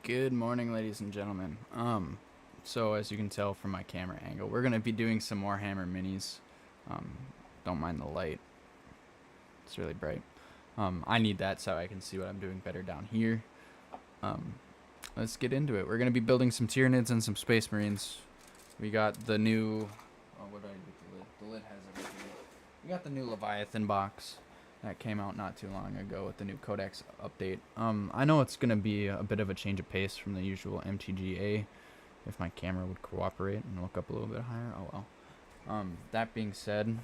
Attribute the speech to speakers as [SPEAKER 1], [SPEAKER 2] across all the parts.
[SPEAKER 1] Good morning, ladies and gentlemen. So as you can tell from my camera angle, we're gonna be doing some Warhammer minis. Um, don't mind the light; it's really bright. I need that so I can see what I'm doing better down here. Um, let's get into it. We're gonna be building some Tyranids and some Space Marines. We got the new. Oh, what did I do with the lid? The lid has everything. We got the new Leviathan box that came out not too long ago with the new Codex update. I know it's gonna be a bit of a change of pace from the usual MTGA. If my camera would cooperate and look up a little bit higher, oh well. That being said,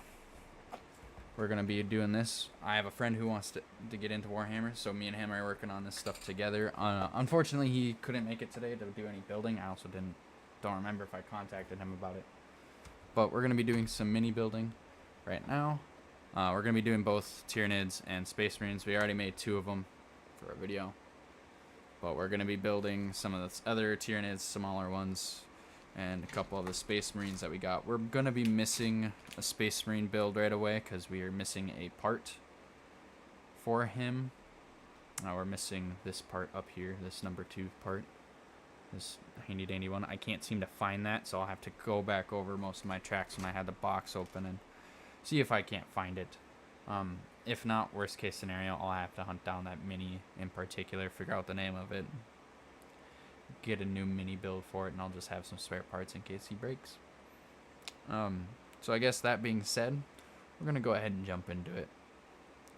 [SPEAKER 1] we're gonna be doing this. I have a friend who wants to get into Warhammer, so me and him are working on this stuff together. Unfortunately, he couldn't make it today to do any building. I also don't remember if I contacted him about it. But we're gonna be doing some mini building right now. We're going to be doing both Tyranids and Space Marines. We already made 2 of them for a video. But we're going to be building some of the other Tyranids, smaller ones, and a couple of the Space Marines that we got. We're going to be missing a Space Marine build right away because we are missing a part for him. We're missing this part up here, this number 2 part. This handy dandy one. I can't seem to find that, so I'll have to go back over most of my tracks when I had the box open and see if I can't find it. If not, worst case scenario, I'll have to hunt down that mini in particular, figure out the name of it, get a new mini build for it, and I'll just have some spare parts in case he breaks. So I guess that being said, we're going to go ahead and jump into it.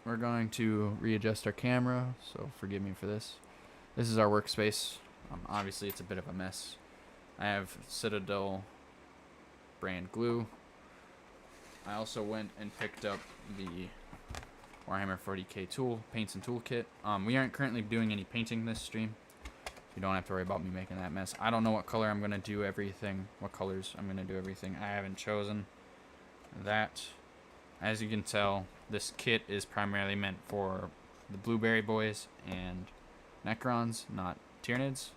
[SPEAKER 1] We're going to readjust our camera, so forgive me for this. This is our workspace. Obviously, it's a bit of a mess. I have Citadel brand glue. I also went and picked up the Warhammer 40k tool, paints and toolkit. We aren't currently doing any painting this stream. You don't have to worry about me making that mess. I don't know what color I'm going to do everything, what colors I'm going to do everything. I haven't chosen that. As you can tell, this kit is primarily meant for the Blueberry Boys and Necrons, not Tyranids.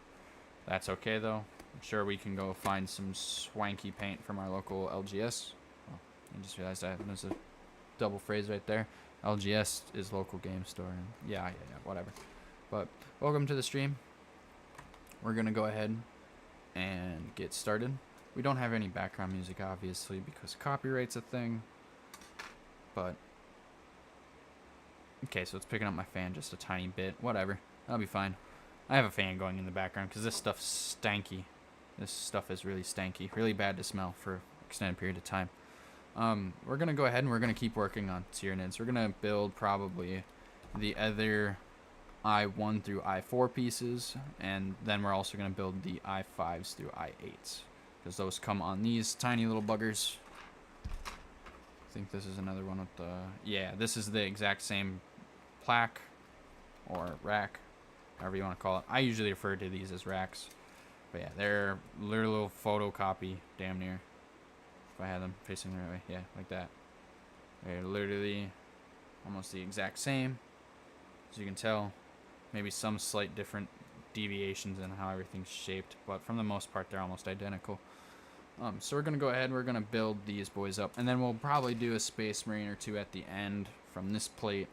[SPEAKER 1] That's okay though. I'm sure we can go find some swanky paint from our local LGS. I just realized that there's a double phrase right there. LGS is local game store. And yeah, whatever. But welcome to the stream. We're going to go ahead and get started. We don't have any background music, obviously, because copyright's a thing. But, okay, so it's picking up my fan just a tiny bit. Whatever. That'll be fine. I have a fan going in the background because this stuff's stanky. This stuff is really stanky. Really bad to smell for an extended period of time. We're going to go ahead and we're going to keep working on Tyranids. We're going to build probably the other I1 through I4 pieces, and then we're also going to build the I5s through I8s, because those come on these tiny little buggers. I think this is another one with the... Yeah, this is the exact same plaque, or rack, however you want to call it. I usually refer to these as racks, but yeah, they're literal photocopy, damn near. If I had them facing the right way, yeah, like that. They're literally almost the exact same. As you can tell, maybe some slight different deviations in how everything's shaped, but for the most part, they're almost identical. So we're going to go ahead, we're going to build these boys up, and then we'll probably do a Space Marine or 2 at the end from this plate,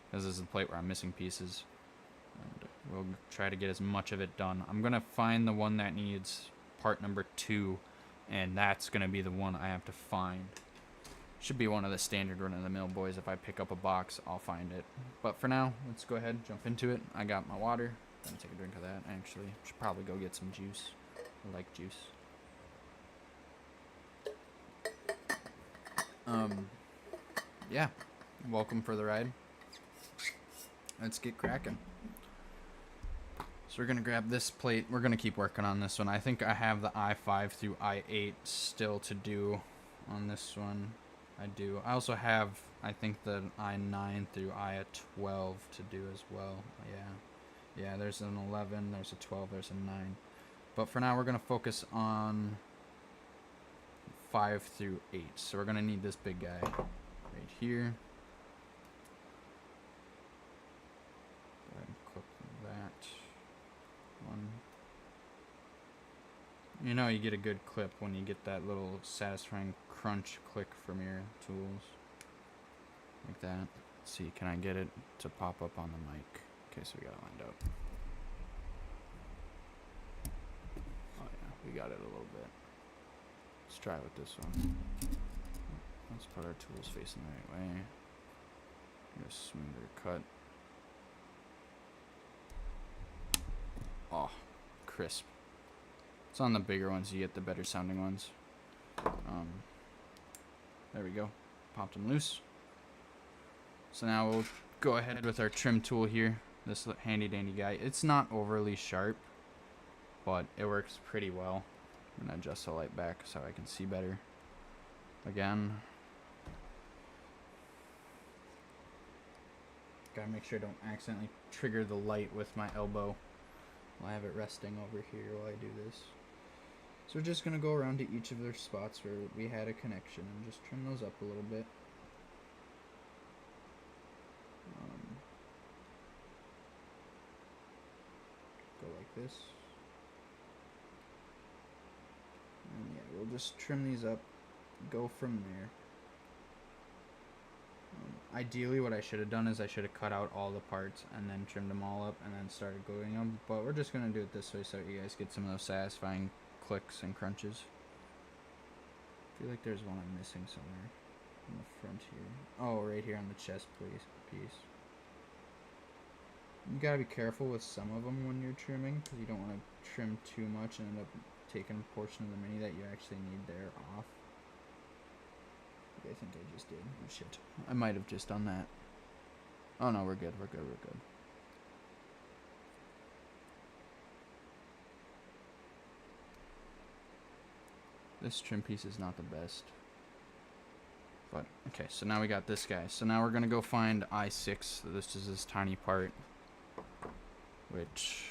[SPEAKER 1] because this is the plate where I'm missing pieces. And we'll try to get as much of it done. I'm going to find the one that needs part number 2, and that's going to be the one I have to find. Should be one of the standard run-of-the-mill boys. If I pick up a box, I'll find it. But for now, let's go ahead and jump into it. I got my water. I'm going to take a drink of that, actually. Should probably go get some juice. I like juice. Yeah. Welcome for the ride. Let's get cracking. So we're going to grab this plate. We're going to keep working on this one. I think I have the I5 through I8 still to do on this one. I do. I also have, I think, the I9 through I12 to do as well. Yeah, there's an 11, there's a 12, there's a 9. But for now, we're going to focus on 5 through 8. So we're going to need this big guy right here. Go ahead and clip that one. You know you get a good clip when you get that little satisfying crunch click from your tools. Like that. Let's see, can I get it to pop up on the mic? Okay, so we got it lined up. got it a little bit. Let's try with this one. Let's put our tools facing the right way. Get a smoother cut. Oh, crisp. It's on the bigger ones you get the better sounding ones. There we go. Popped them loose. So now we'll go ahead with our trim tool here. This handy dandy guy. It's not overly sharp, but it works pretty well. I'm gonna adjust the light back so I can see better. Again. Gotta make sure I don't accidentally trigger the light with my elbow. I have it resting over here while I do this. So we're just going to go around to each of their spots where we had a connection and just trim those up a little bit. Go like this. And yeah, we'll just trim these up, go from there. Ideally, what I should have done is I should have cut out all the parts and then trimmed them all up and then started gluing them. But we're just going to do it this way so you guys get some of those satisfying clicks and crunches. I feel like there's one I'm missing somewhere in the front here. Oh, right here on the chest piece. You gotta be careful with some of them when you're trimming because you don't want to trim too much and end up taking a portion of the mini that you actually need there off. I think I just did. Oh, shit. I might have just done that. Oh, no, we're good. We're good. We're good. This trim piece is not the best. But, okay, so now we got this guy. So now we're going to go find I6. This is this tiny part. Which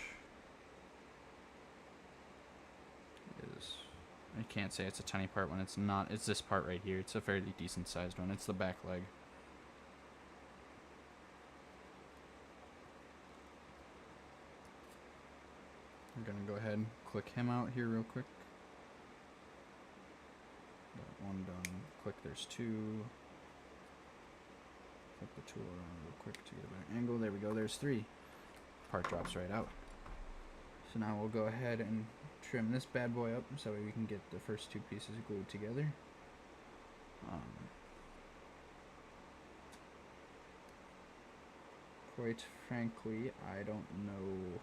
[SPEAKER 1] is... I can't say it's a tiny part when it's not. It's this part right here. It's a fairly decent sized one. It's the back leg. I'm gonna go ahead and click him out here real quick. Got one done. Click, there's two. Flip the tool around real quick to get a better angle. There we go, there's three. Part drops right out. So now we'll go ahead and trim this bad boy up so we can get the first two pieces glued together. Quite frankly, I don't know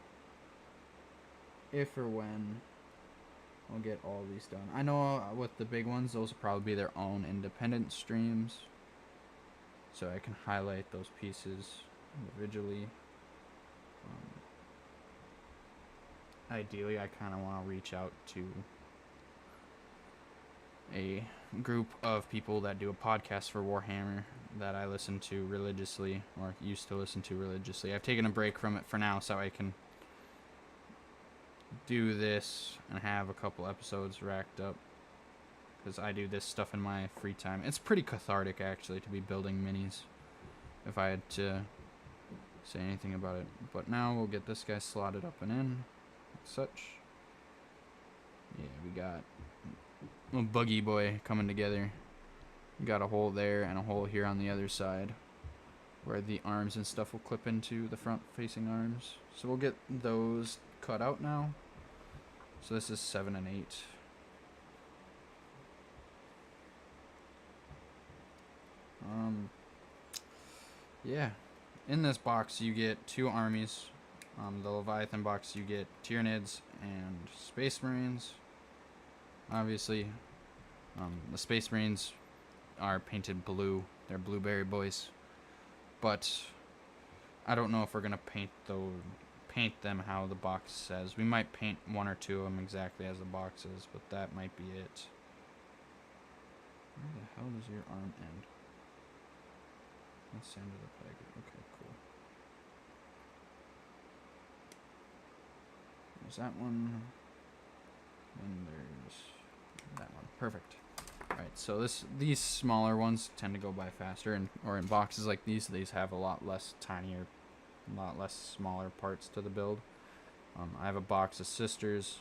[SPEAKER 1] if or when I'll get all these done. I know with the big ones, those will probably be their own independent streams, so I can highlight those pieces individually. Ideally, I kind of want to reach out to a group of people that do a podcast for Warhammer that I listen to religiously, or used to listen to religiously. I've taken a break from it for now so I can do this and have a couple episodes racked up, because I do this stuff in my free time. It's pretty cathartic, actually, to be building minis, if I had to say anything about it. But now we'll get this guy slotted up and in, like such. Yeah, we got little buggy boy coming together. We got a hole there and a hole here on the other side where the arms and stuff will clip into, the front facing arms. So we'll get those cut out now. So this is 7 and 8. Yeah, in this box you get two armies. The Leviathan box you get Tyranids and Space Marines. Obviously, the Space Marines are painted blue. They're blueberry boys. But I don't know if we're gonna paint them how the box says. We might paint one or two of them exactly as the box is, but that might be it. Where the hell does your arm end? That's the end of the peg. Okay, cool. There's that one. And there's that one. Perfect. Alright, so these smaller ones tend to go by faster, or in boxes like these have a lot less tinier, a lot less smaller parts to the build. I have a box of sisters.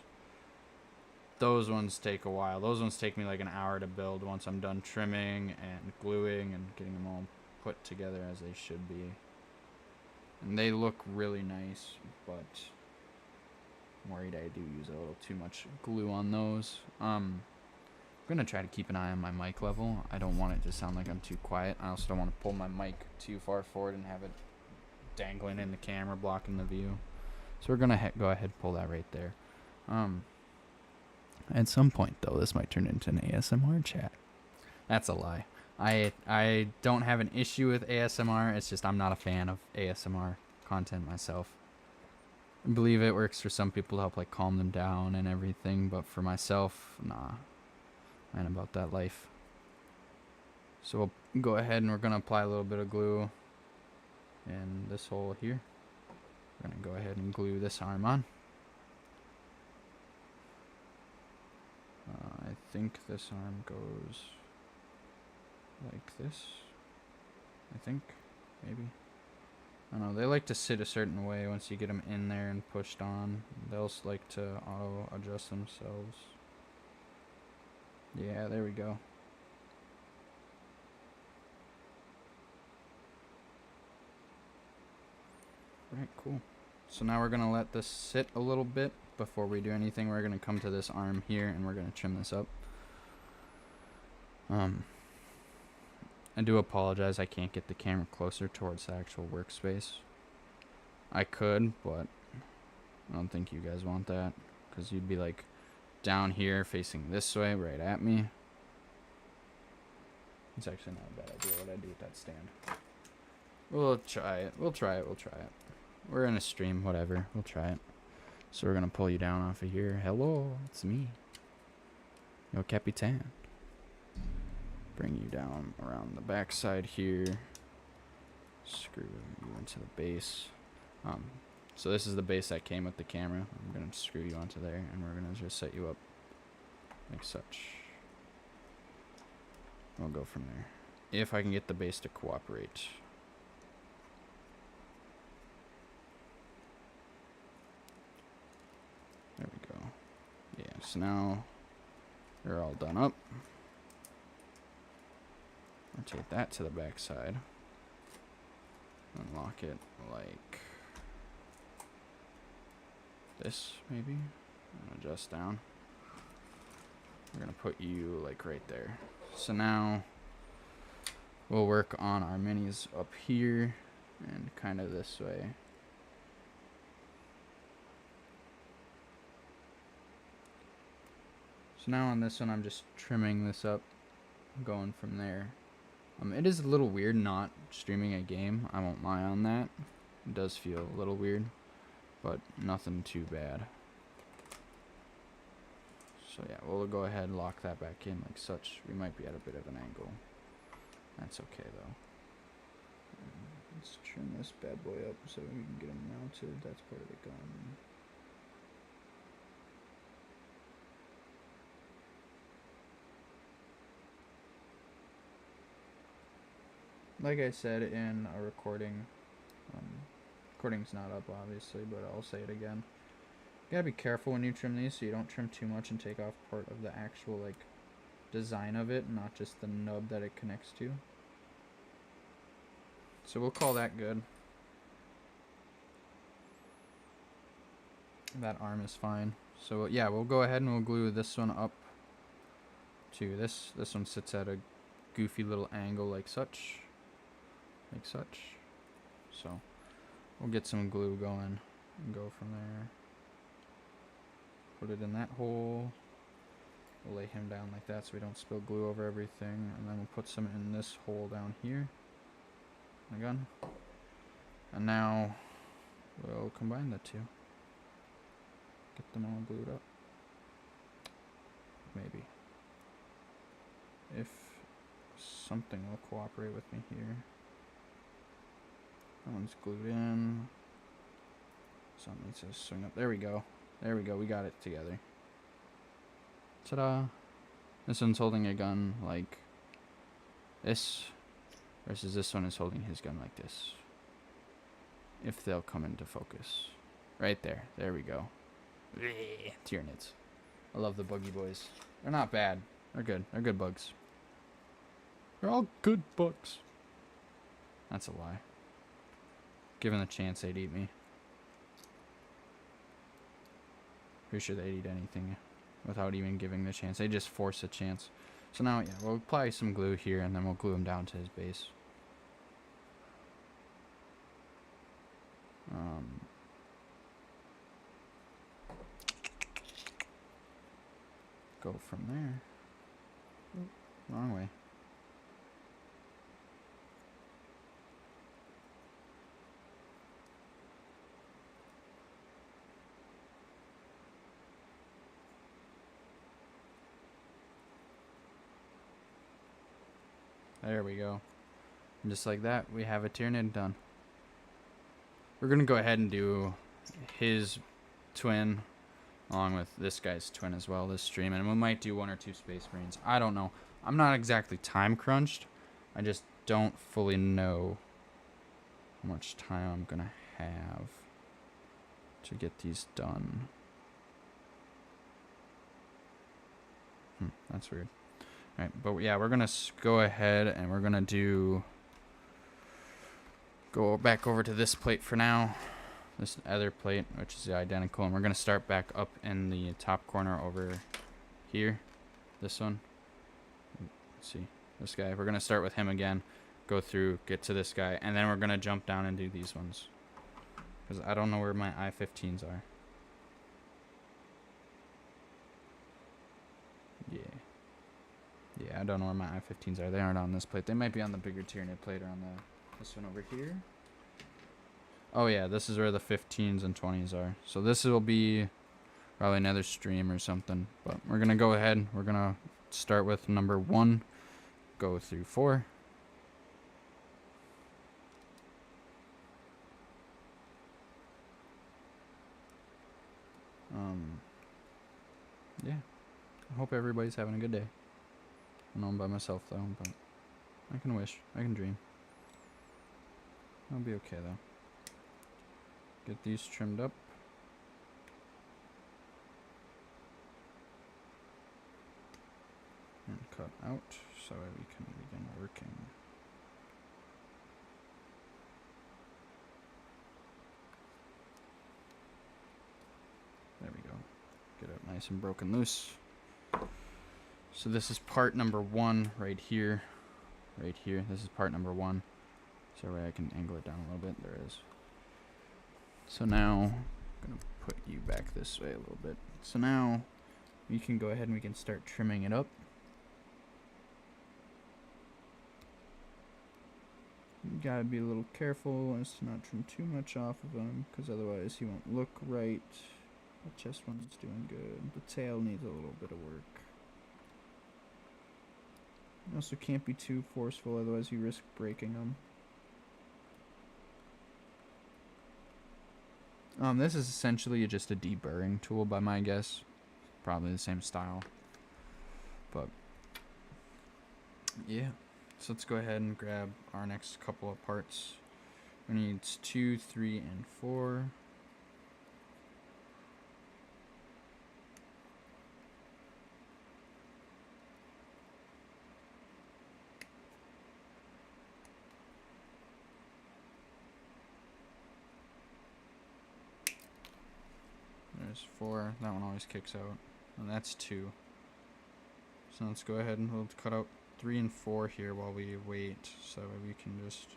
[SPEAKER 1] Those ones take a while. Those ones take me like an hour to build once I'm done trimming and gluing and getting them all put together as they should be. And they look really nice, but I'm worried I do use a little too much glue on those. I'm gonna try to keep an eye on my mic level. I don't want it to sound like I'm too quiet. I also don't want to pull my mic too far forward and have it dangling in the camera, blocking the view. So we're gonna go ahead and pull that right there. At some point though, this might turn into an ASMR chat. That's a lie. I don't have an issue with ASMR. It's just I'm not a fan of ASMR content myself. I believe it works for some people to help like calm them down and everything, but for myself, nah. I ain't about that life. So we'll go ahead and we're gonna apply a little bit of glue in this hole here. We're gonna go ahead and glue this arm on. I think this arm goes like this. I think, maybe. I don't know, they like to sit a certain way once you get them in there and pushed on. They'll like to auto adjust themselves. Yeah, there we go. Right, cool. So now we're gonna let this sit a little bit before we do anything. We're gonna come to this arm here and we're gonna trim this up. I do apologize, I can't get the camera closer towards the actual workspace. I could, but I don't think you guys want that, because you'd be like down here facing this way right at me. It's actually not a bad idea what I do with that stand. We'll try it. We'll try it. We're in a stream, whatever. We'll try it. So we're gonna pull you down off of here. Hello, it's me. Yo, Capitan. Bring you down around the back side here. Screw you into the base. So this is the base that came with the camera. I'm gonna screw you onto there, and we're gonna just set you up like such. We'll go from there. If I can get the base to cooperate. There we go. Yeah, so now they're all done up. Rotate that to the back side. Unlock it like this, maybe. And adjust down. We're gonna put you like right there. So now we'll work on our minis up here and kind of this way. So now on this one, I'm just trimming this up, going from there. It is a little weird not streaming a game. I won't lie on that. It does feel a little weird, but nothing too bad. So yeah, we'll go ahead and lock that back in like such. We might be at a bit of an angle. That's okay though. Let's trim this bad boy up so we can get him mounted. That's part of the gun. Like I said in a recording, recording's not up obviously, but I'll say it again. You gotta be careful when you trim these so you don't trim too much and take off part of the actual like design of it, not just the nub that it connects to. So we'll call that good. That arm is fine. So yeah, we'll go ahead and we'll glue this one up to this. This one sits at a goofy little angle like such. Like such. So we'll get some glue going and go from there. Put it in that hole. We'll lay him down like that so we don't spill glue over everything. And then we'll put some in this hole down here. The gun. And now we'll combine the two. Get them all glued up. Maybe. If something will cooperate with me here. That one's glued in. Something needs to swing up. There we go. There we go. We got it together. Ta-da. This one's holding a gun like this. Versus this one is holding his gun like this. If they'll come into focus. Right there. There we go. Tyranids. I love the buggy boys. They're not bad. They're good. They're good bugs. They're all good bugs. That's a lie. Given the chance, they'd eat me. Pretty sure they'd eat anything without even giving the chance. They just force a chance. So now, yeah, we'll apply some glue here, and then we'll glue him down to his base. Go from there. Oop, wrong way. There we go. And just like that, we have a Tyranid done. We're going to go ahead and do his twin along with this guy's twin as well this stream. And we might do 1 or 2 Space Marines. I don't know. I'm not exactly time crunched. I just don't fully know how much time I'm going to have to get these done. That's weird. Alright, but yeah, we're going to go ahead and we're going to go back over to this plate for now. This other plate, which is identical. And we're going to start back up in the top corner over here. This one. Let's see. This guy. We're going to start with him again. Go through, get to this guy. And then we're going to jump down and do these ones. Because I don't know where my I-15s are. Yeah. Yeah, I don't know where my I-15s are. They aren't on this plate. They might be on the bigger Tyranid plate or on this one over here. Oh yeah, this is where the 15s and 20s are. So this will be probably another stream or something. But we're going to go ahead. We're going to start with number 1. Go through 4. Yeah. I hope everybody's having a good day. I know I'm by myself though, but I can wish. I can dream. I'll be okay though. Get these trimmed up. And cut out so we can begin working. There we go. Get it nice and broken loose. So this is part number 1 right here. Right here. This is part number 1. So I can angle it down a little bit. There it is. So now, I'm going to put you back this way a little bit. So now, we can go ahead and we can start trimming it up. You gotta be a little careful as to not trim too much off of him, because otherwise he won't look right. The chest one's doing good. The tail needs a little bit of work. You also can't be too forceful, otherwise you risk breaking them. This is essentially just a deburring tool by my guess. Probably the same style. But, yeah. So let's go ahead and grab our next couple of parts. We need 2, 3, and 4. There's 4. That one always kicks out. And that's 2. So let's go ahead and we'll cut out 3 and 4 here while we wait. So we can just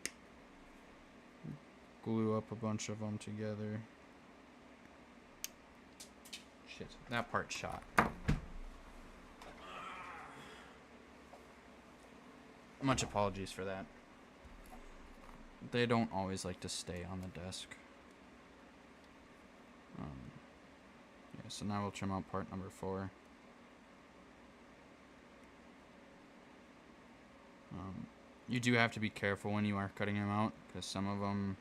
[SPEAKER 1] glue up a bunch of them together. Shit, that part shot. Much apologies for that. They don't always like to stay on the desk. Yeah, so now we'll trim out part number 4. You do have to be careful when you are cutting them out, because some of them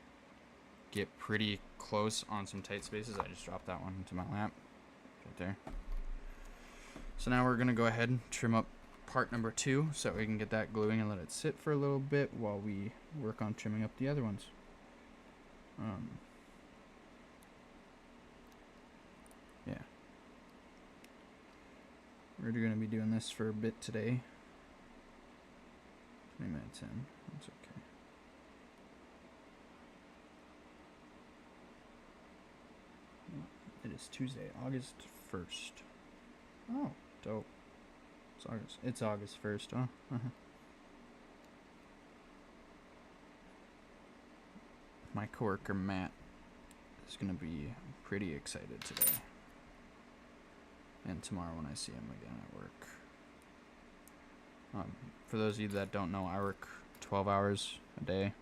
[SPEAKER 1] get pretty close on some tight spaces. I just dropped that one into my lap. Right there. So now we're going to go ahead and trim up part number 2 so we can get that gluing and let it sit for a little bit while we work on trimming up the other ones. Yeah. We're going to be doing this for a bit today. 20 minutes in. That's okay. It is Tuesday, August 1st. Oh, dope. It's August 1st, huh? My coworker Matt is gonna be pretty excited today. And tomorrow when I see him again at work. For those of you that don't know, I work 12 hours a day.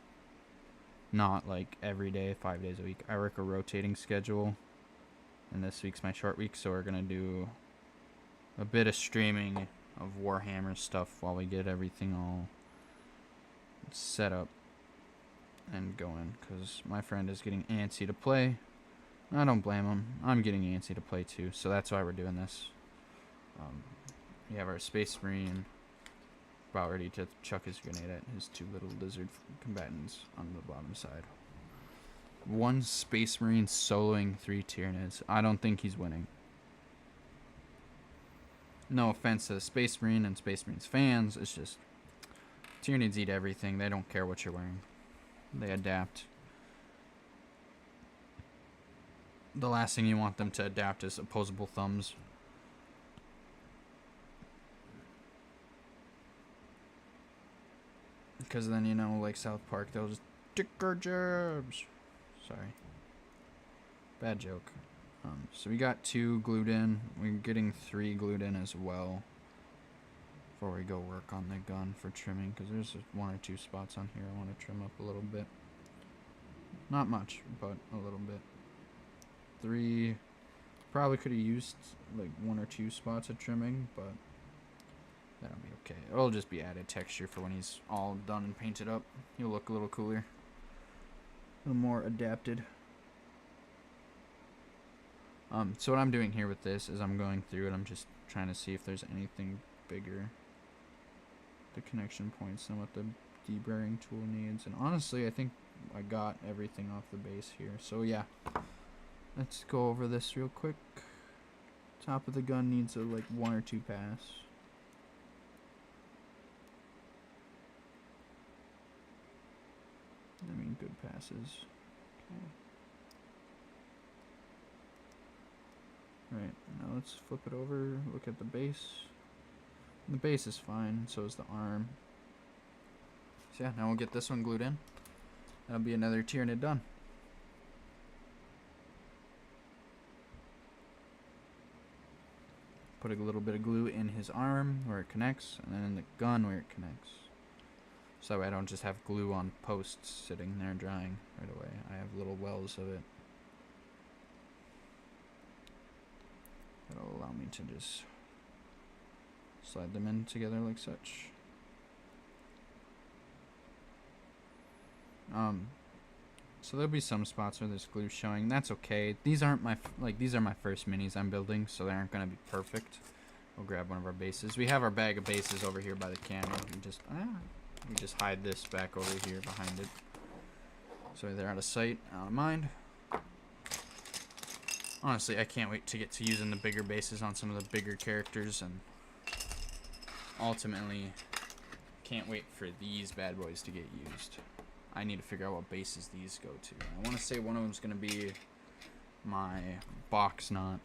[SPEAKER 1] Not like every day, 5 days a week. I work a rotating schedule. And this week's my short week, so we're going to do a bit of streaming of Warhammer stuff while we get everything all set up and going. Because my friend is getting antsy to play. I don't blame him. I'm getting antsy to play too, so that's why we're doing this. We have our Space Marine about ready to chuck his grenade at his 2 little lizard combatants on the bottom side. 1 Space Marine soloing 3 Tyranids. I don't think he's winning. No offense to the Space Marine and Space Marine's fans, it's just Tyranids eat everything. They don't care what you're wearing. They adapt. The last thing you want them to adapt is opposable thumbs. Because then, you know, like South Park, they'll just dick our jabs. Sorry. Bad joke. So we got 2 glued in. We're getting 3 glued in as well. Before we go work on the gun for trimming. Because there's 1 or 2 spots on here I want to trim up a little bit. Not much, but a little bit. 3. Probably could have used like 1 or 2 spots of trimming, but that'll be okay. It'll just be added texture for when he's all done and painted up. He'll look a little cooler. A little more adapted. So what I'm doing here with this is I'm going through it. I'm just trying to see if there's anything bigger. The connection points and what the deburring tool needs. And honestly, I think I got everything off the base here. So yeah. Let's go over this real quick. Top of the gun needs a like 1 or 2 pass. I mean, good passes. Okay. Right, now let's flip it over, look at the base. The base is fine, so is the arm. So yeah, now we'll get this one glued in. That'll be another Tyranid done. Put a little bit of glue in his arm where it connects, and then in the gun where it connects. So that way I don't just have glue on posts sitting there drying right away. I have little wells of it. That'll allow me to just slide them in together like such. So there'll be some spots where there's glue showing. That's okay. These aren't my these are my first minis I'm building, so they aren't gonna be perfect. We'll grab one of our bases. We have our bag of bases over here by the camera. We just hide this back over here behind it, so they're out of sight, out of mind. Honestly, I can't wait to get to using the bigger bases on some of the bigger characters, and ultimately can't wait for these bad boys to get used. I need to figure out what bases these go to. I want to say one of them's going to be my box knot,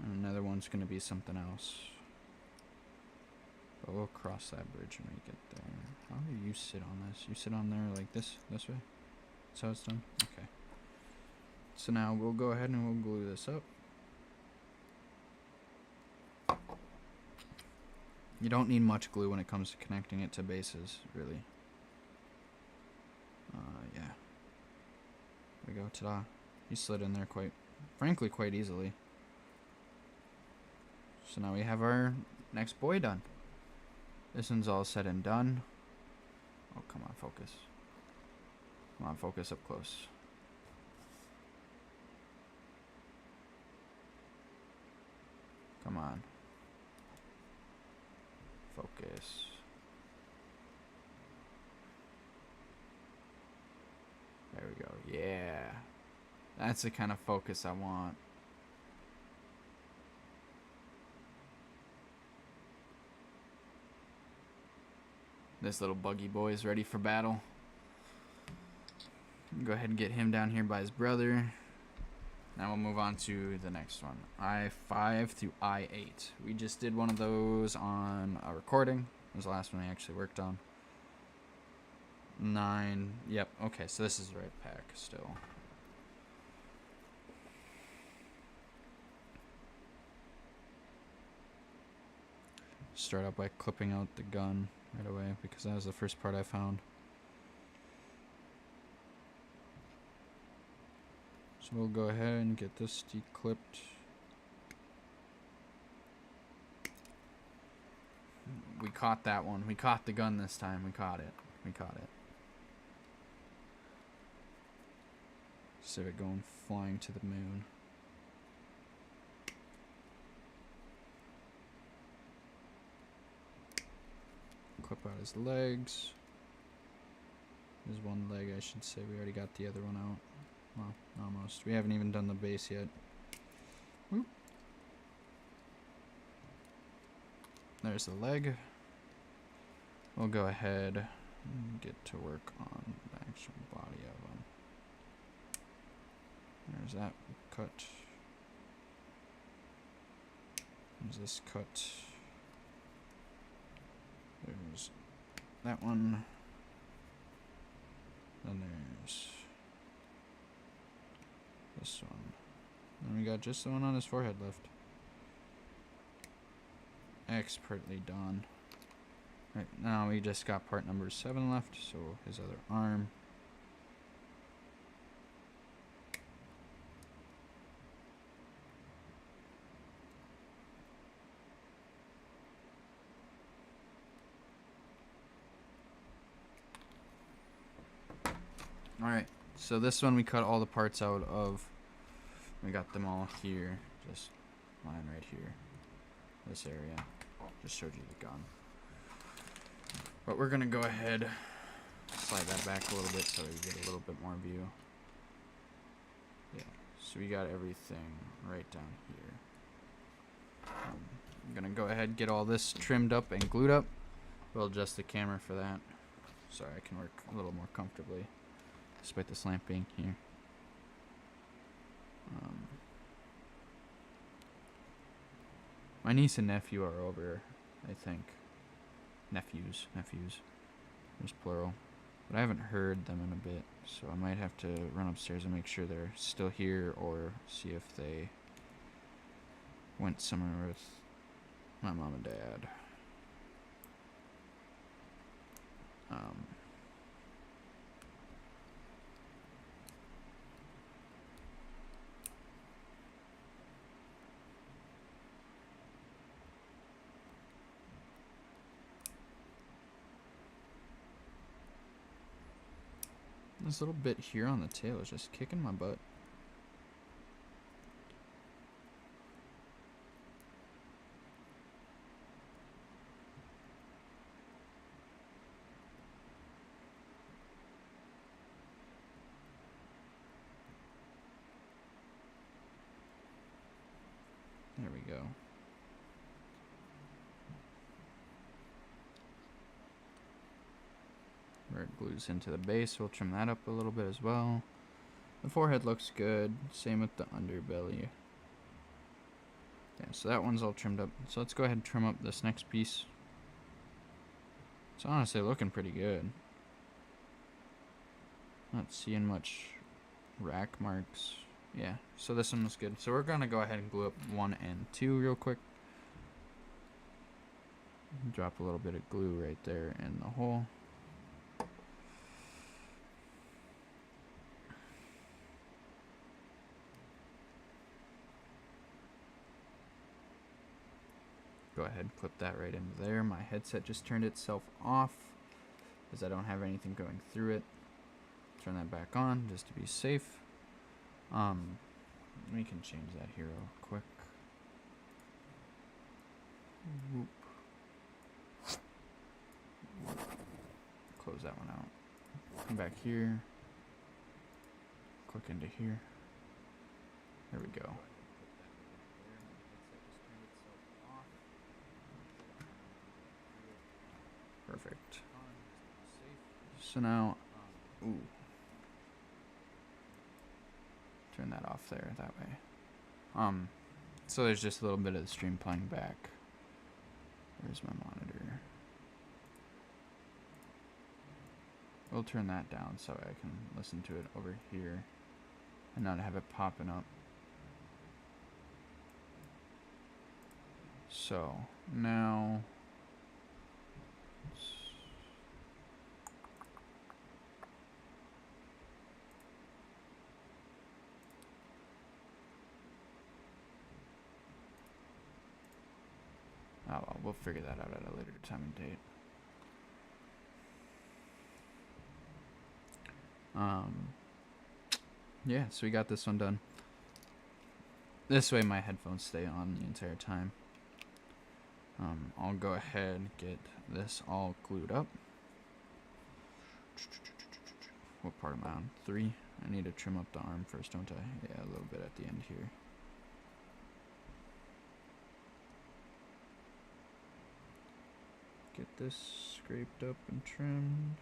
[SPEAKER 1] and another one's going to be something else. But we'll cross that bridge when we get there. How do you sit on this? You sit on there like this way? That's how it's done? Okay. So now we'll go ahead and we'll glue this up. You don't need much glue when it comes to connecting it to bases, really. Yeah. There we go, ta-da. He slid in there frankly, quite easily. So now we have our next boy done. This one's all said and done. Oh, come on, focus. Come on, focus up close. Come on. Focus. There we go. Yeah. That's the kind of focus I want. This little buggy boy is ready for battle. Go ahead and get him down here by his brother. Now we'll move on to the next one. I5 through I8. We just did one of those on a recording. It was the last one I actually worked on. 9. Yep. Okay, so this is the right pack still. Start out by clipping out the gun right away because that was the first part I found. So we'll go ahead and get this declipped. We caught that one. We caught the gun this time. We caught it. We caught it. Instead of it going flying to the moon. Clip out his legs. There's one leg, I should say. We already got the other one out. Well, almost. We haven't even done the base yet. Whoop. There's the leg. We'll go ahead and get to work on the actual body of him. There's that cut. There's this cut. There's that one. Then there's this one. Then we got just the one on his forehead left. Expertly done. Right now we just got part number 7 left, so his other arm. Alright, so this one we cut all the parts out of. We got them all here, just lying right here. This area. Just showed you the gun. But we're gonna go ahead, slide that back a little bit so we get a little bit more view. Yeah, so we got everything right down here. I'm gonna go ahead, get all this trimmed up and glued up. We'll adjust the camera for that, so I can work a little more comfortably, despite this lamp being here. My niece and nephew are over, I think. Nephews. There's plural. But I haven't heard them in a bit, so I might have to run upstairs and make sure they're still here or see if they went somewhere with my mom and dad. This little bit here on the tail is just kicking my butt. There we go. Where it glues into the base, we'll trim that up a little bit as well. The forehead looks good. Same with the underbelly. Yeah, so that one's all trimmed up. So let's go ahead and trim up this next piece. It's honestly looking pretty good. Not seeing much rack marks. Yeah, so this one was good. So we're gonna go ahead and glue up 1 and 2 real quick. Drop a little bit of glue right there in the hole. Go ahead and clip that right into there. My headset just turned itself off because I don't have anything going through it. Turn that back on just to be safe. We can change that here real quick. Whoop. Close that one out. Come back here. Click into here. There we go. Perfect. So now, ooh. Turn that off off there that way. So there's just a little bit of the stream playing back. Where's my monitor? We'll turn that down so I can listen to it over here and not have it popping up. So now oh well, we'll figure that out at a later time and date. Yeah, so we got this one done. This way my headphones stay on the entire time. I'll go ahead and get this all glued up. What part am I on? 3? I need to trim up the arm first, don't I? Yeah, a little bit at the end here. Get this scraped up and trimmed.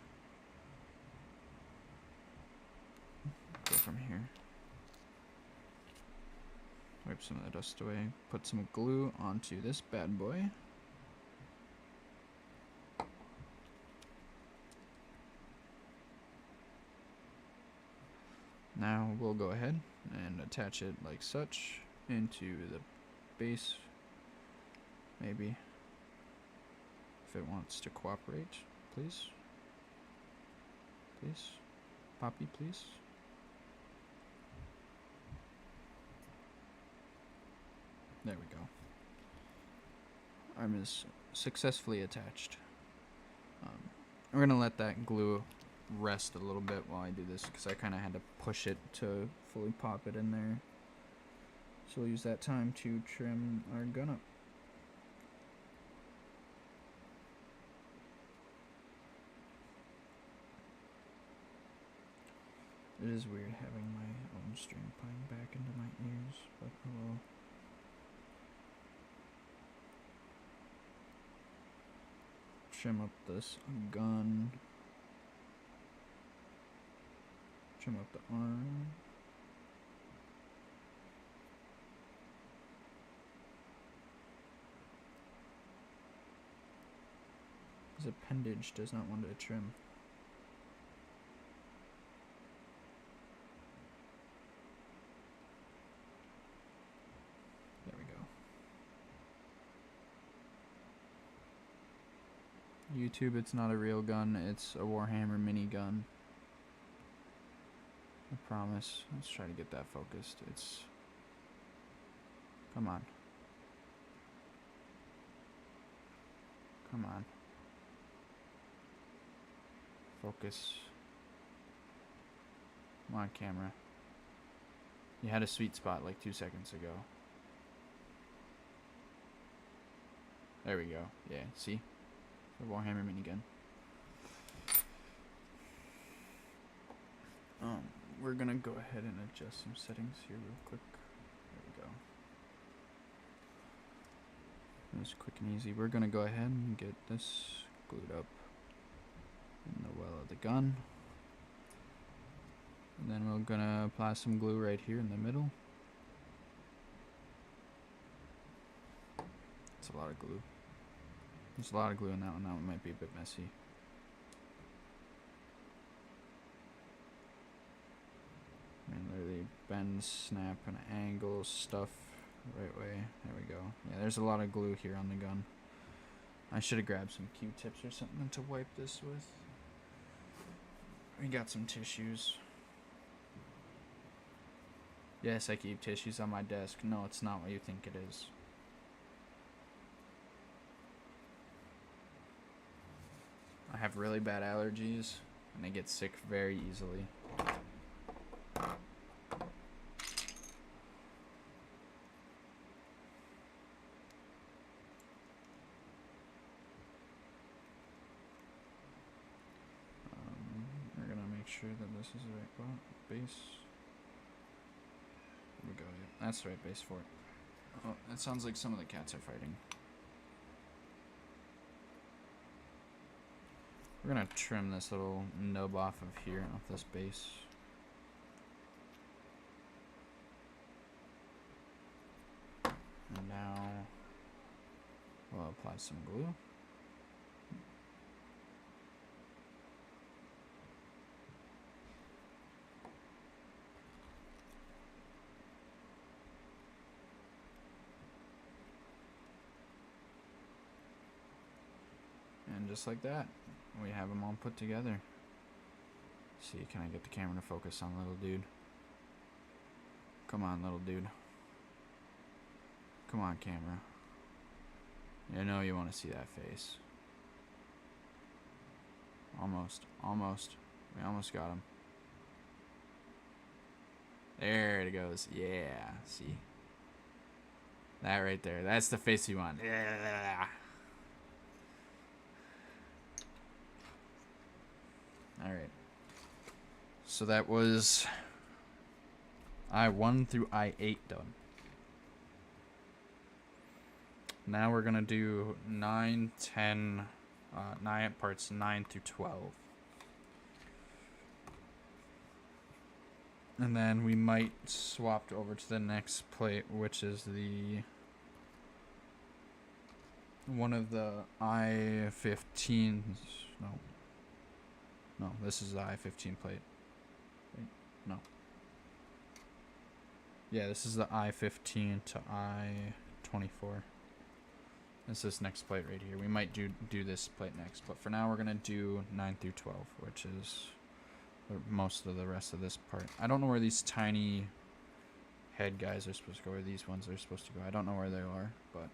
[SPEAKER 1] Go from here. Wipe some of the dust away. Put some glue onto this bad boy. Now we'll go ahead and attach it like such into the base. Maybe. If it wants to cooperate, please. Please. Poppy, please. There we go. Arm is successfully attached. We're gonna let that glue rest a little bit while I do this because I kind of had to push it to fully pop it in there. So we'll use that time to trim our gun up. It is weird having my own stream playing back into my ears, but hello. Trim up this gun. Trim up the arm. His appendage does not want to trim. There we go. YouTube, it's not a real gun, it's a Warhammer minigun. I promise. Let's try to get that focused. It's... Come on. Come on. Focus. Come on, camera. You had a sweet spot like 2 seconds ago. There we go. Yeah, see? The Warhammer minigun. We're gonna go ahead and adjust some settings here real quick. There we go. It was quick and easy. We're gonna go ahead and get this glued up in the well of the gun. And then we're gonna apply some glue right here in the middle. It's a lot of glue. There's a lot of glue in that one. That one might be a bit messy. I mean, literally bend, snap, and angle stuff right way. There we go. Yeah, there's a lot of glue here on the gun. I should have grabbed some Q-tips or something to wipe this with. We got some tissues. Yes, I keep tissues on my desk. No, it's not what you think it is. I have really bad allergies, and I get sick very easily. We're gonna make sure that this is the right base. There we go, yeah, that's the right base for it. Oh, that sounds like some of the cats are fighting. We're gonna trim this little nub off of here, off this base. And now we'll apply some glue. And just like that, we have them all put together. See, can I get the camera to focus on little dude? Come on, little dude. Come on, camera. You know you want to see that face. Almost. Almost. We almost got him. There it goes. Yeah. See? That right there. That's the face you want. Yeah. Alright. So that was I1 through I8 done. Now we're going to do 9, 10, 9 parts 9 through 12. And then we might swap over to the next plate, which is the one of the I-15s. No, this is the I-15 plate. Wait, no. Yeah, this is the I-15 to I-24. It's this next plate right here. We might do this plate next, but for now we're gonna do 9 through 12, which is most of the rest of this part. I don't know where these tiny head guys are supposed to go, or these ones are supposed to go. I don't know where they are, but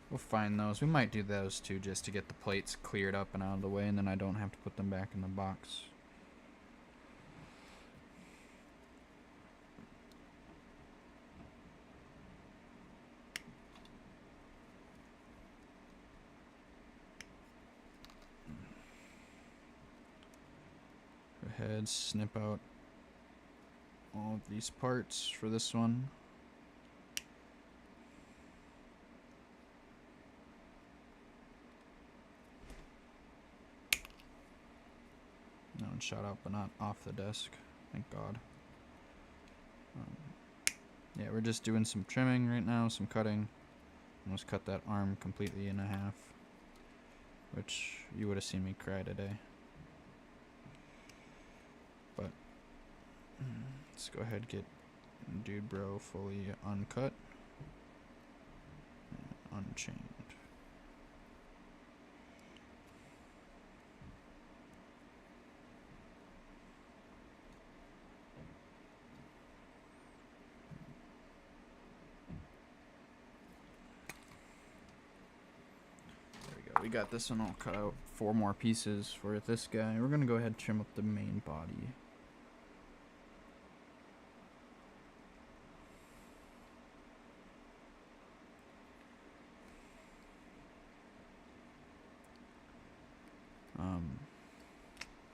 [SPEAKER 1] we'll find those. We might do those too, just to get the plates cleared up and out of the way, and then I don't have to put them back in the box. Go ahead, snip out all of these parts for this one. That one shot out, but not off the desk. Thank God. Yeah, we're just doing some trimming right now, some cutting. Almost cut that arm completely in half, which you would have seen me cry today. But let's go ahead and get Dude Bro fully uncut and unchained. We got this one all cut out. 4 more pieces for this guy. We're gonna go ahead and trim up the main body.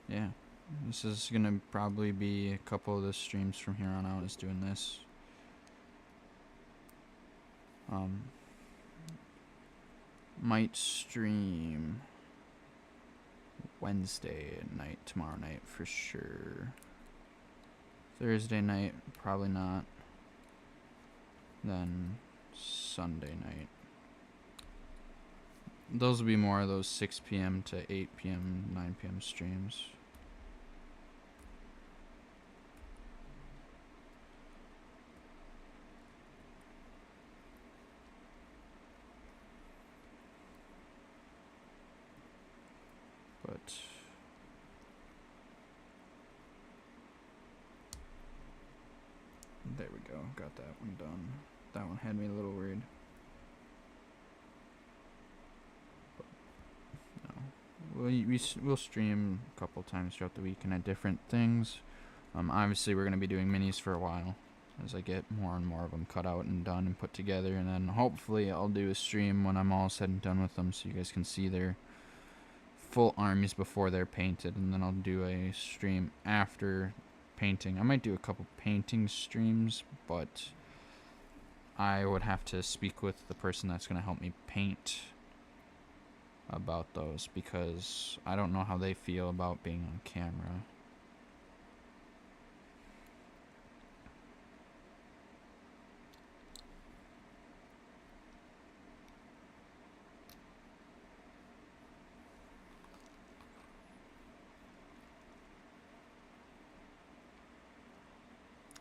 [SPEAKER 1] Yeah, this is gonna probably be a couple of the streams from here on out is doing this. Might stream Wednesday night, tomorrow night for sure. Thursday night, probably not. Then Sunday night. Those will be more of those 6 p.m. to 8 p.m., 9 p.m. streams. But there we go, got that one done. That one had me a little worried. But no, we'll stream a couple times throughout the week and at different things. Obviously we're going to be doing minis for a while as I get more and more of them cut out and done and put together, and then hopefully I'll do a stream when I'm all said and done with them so you guys can see their full armies before they're painted, and then I'll do a stream after painting. I might do a couple painting streams, but I would have to speak with the person that's going to help me paint about those, because I don't know how they feel about being on camera.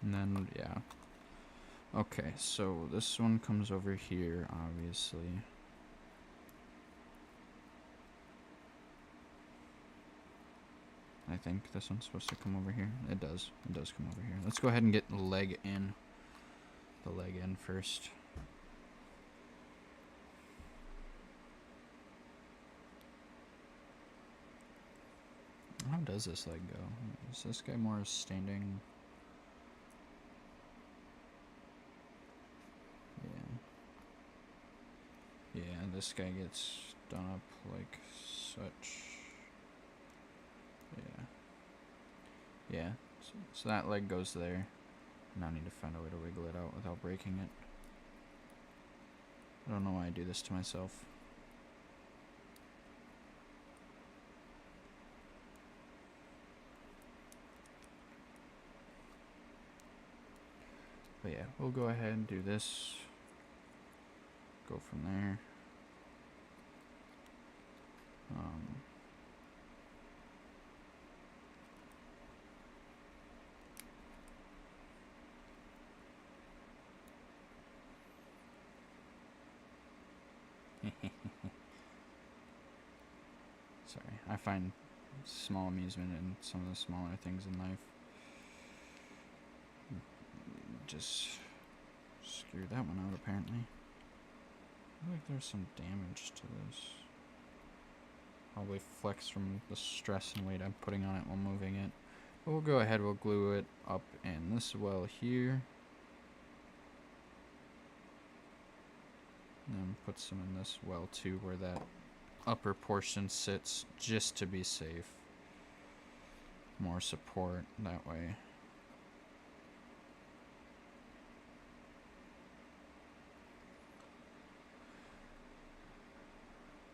[SPEAKER 1] And then, yeah. Okay, so this one comes over here, obviously. I think this one's supposed to come over here. It does. It does come over here. Let's go ahead and get the leg in. The leg in first. How does this leg go? Is this guy more standing? Yeah. Yeah, this guy gets done up like such. Yeah. Yeah. So that leg goes there. Now I need to find a way to wiggle it out without breaking it. I don't know why I do this to myself. But yeah, we'll go ahead and do this. Go from there. Sorry, I find small amusement in some of the smaller things in life. Just screwed that one out, apparently. I feel like there's some damage to this. Probably flex from the stress and weight I'm putting on it while moving it. But we'll go ahead, we'll glue it up in this well here. And then put some in this well too, where that upper portion sits, just to be safe. More support that way.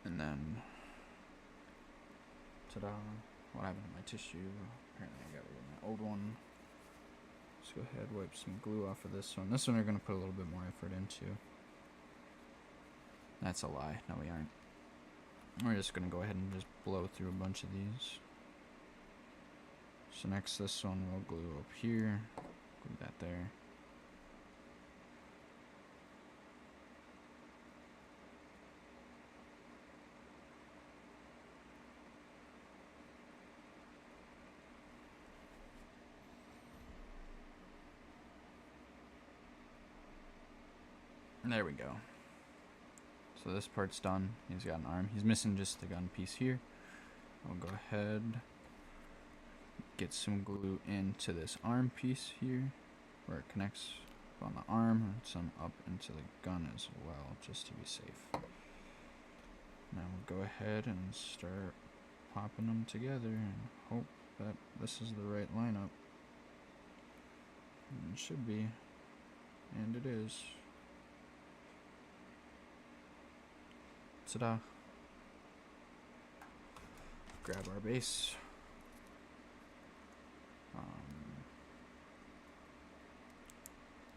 [SPEAKER 1] And then, ta-da, what happened to my tissue? Apparently I got rid of my old one. Let's go ahead, wipe some glue off of this one. This one we're going to put a little bit more effort into. That's a lie. No, we aren't. We're just going to go ahead and just blow through a bunch of these. So next, this one we'll glue up here. Glue that there. There we go. So this part's done. He's got an arm. He's missing just the gun piece here. I'll go ahead, get some glue into this arm piece here, where it connects on the arm, and some up into the gun as well, just to be safe. Now we'll go ahead and start popping them together and hope that this is the right lineup. And it should be, and it is. Ta-da. Grab our base.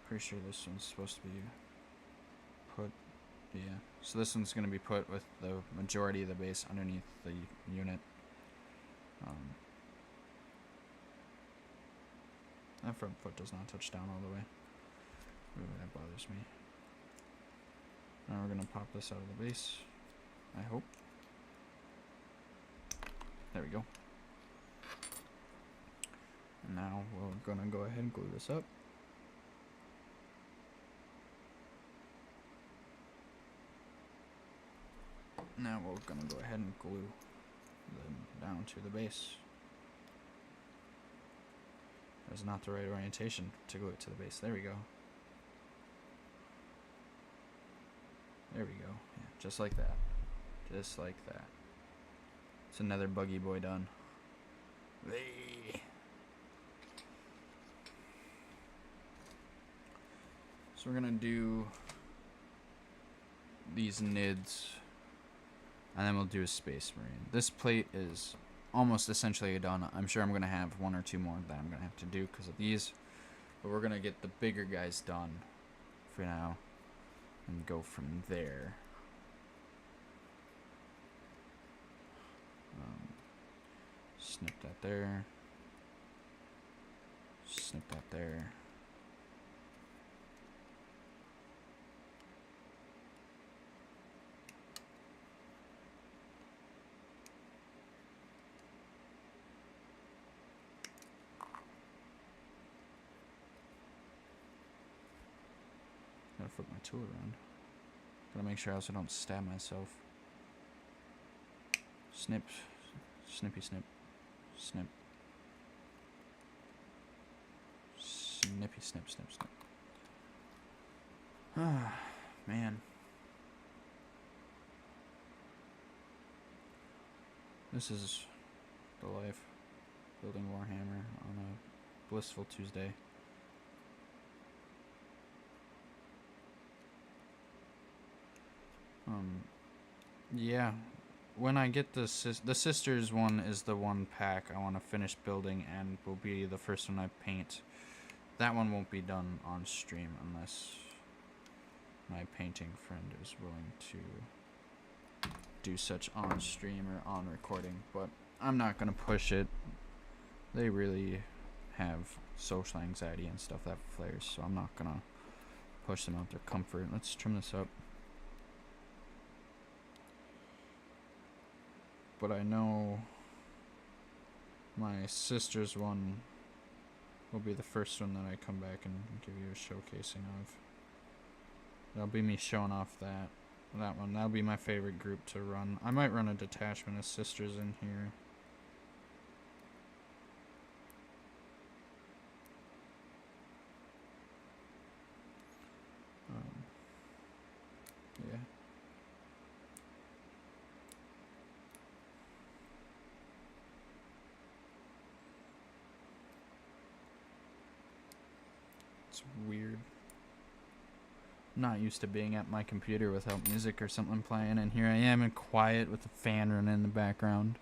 [SPEAKER 1] Pretty sure this one's supposed to be put, yeah. So this one's going to be put with the majority of the base underneath the unit. That front foot does not touch down all the way. Ooh, that bothers me. Now we're going to pop this out of the base, I hope. There we go. And now we're going to go ahead and glue this up. Now we're going to go ahead and glue them down to the base. There's not the right orientation to glue it to the base. There we go. There we go. Yeah, just like that. Just like that. It's another buggy boy done. Hey. So we're going to do these NIDs, and then we'll do a Space Marine. This plate is almost essentially done. I'm sure I'm going to have one or two more that I'm going to have to do because of these. But we're going to get the bigger guys done for now and go from there. Snip that there. Snip that there. flip my tool around. Gotta make sure I also don't stab myself. Snip. Snippy snip. Snip. Snippy snip snip snip. Ah, man. This is the life. Building Warhammer on a blissful Tuesday. Yeah. When I get the sisters one is the one pack I want to finish building and will be the first one I paint. That one won't be done on stream unless my painting friend is willing to do such on stream or on recording, but I'm not gonna push it. They really have social anxiety and stuff that flares, so I'm not gonna push them out their comfort. Let's trim this up. But I know my sister's one will be the first one that I come back and give you a showcasing of. That'll be me showing off that one. That'll be my favorite group to run. I might run a detachment of sisters in here. Yeah. It's weird. I'm not used to being at my computer without music or something playing, and here I am in quiet with the fan running in the background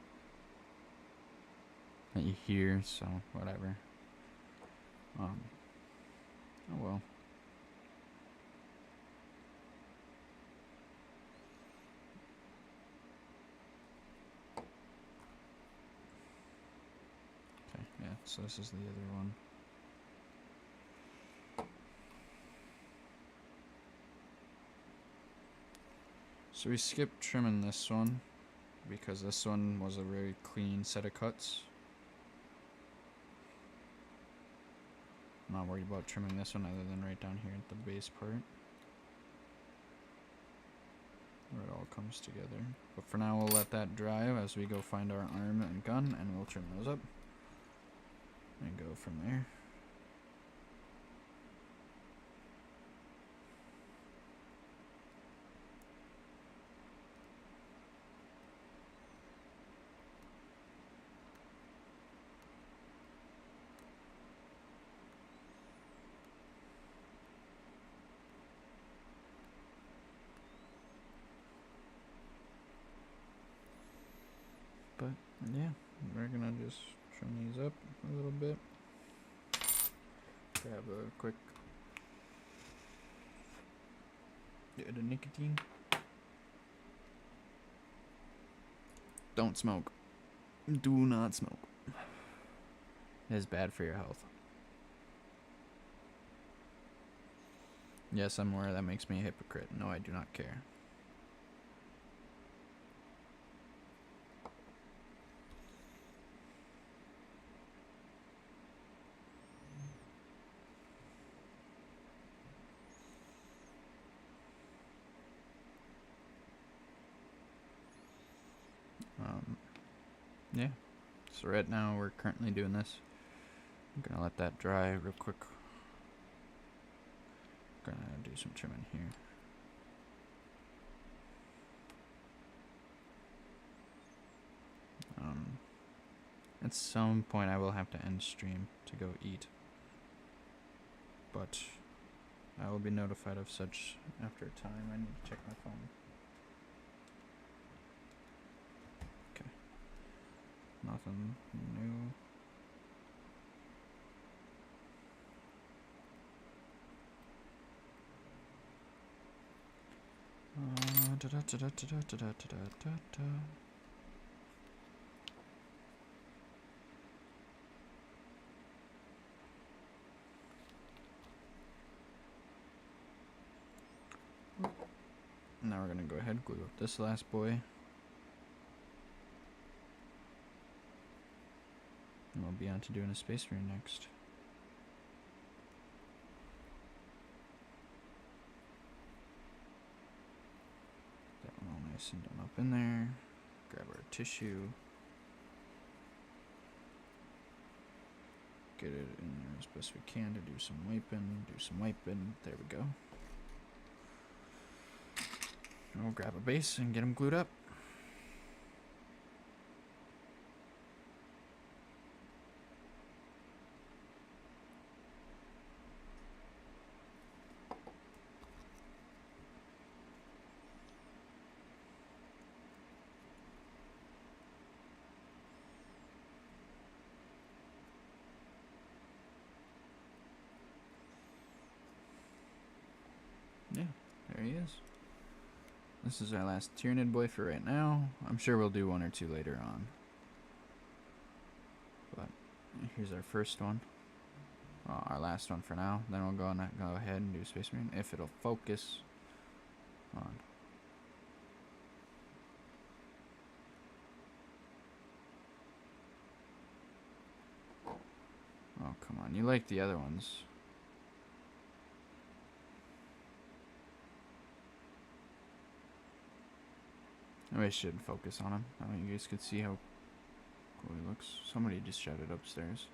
[SPEAKER 1] that you hear, so whatever. Oh well. Okay, yeah, so this is the other one. So we skipped trimming this one because this one was a very clean set of cuts. I'm not worried about trimming this one other than right down here at the base part where it all comes together. But for now we'll let that dry as we go find our arm and gun, and we'll trim those up and go from there. But yeah, we're gonna just trim these up a little bit. Grab a quick bit of nicotine. Don't smoke. Do not smoke. It is bad for your health. Yes, I'm aware that makes me a hypocrite. No, I do not care. Yeah, so right now we're currently doing this. I'm gonna let that dry real quick. Gonna do some trimming here. At some point I will have to end stream to go eat, but I will be notified of such after a time. I need to check my phone. Okay. Nothing new. Now we're gonna go ahead and glue up this last boy. And we'll be on to doing a space marine next. Nice and done up in there. Grab our tissue. Get it in there as best we can to do some wiping. There we go. And we'll grab a base and get them glued up. Yeah, there he is. This is our last Tyranid boy for right now. I'm sure we'll do one or two later on. But here's our first one. Well, our last one for now. Then we'll go ahead and do Space Marine if it'll focus on. Oh, come on. You like the other ones. Maybe I should focus on him. I mean, you guys could see how cool he looks. Somebody just shouted upstairs.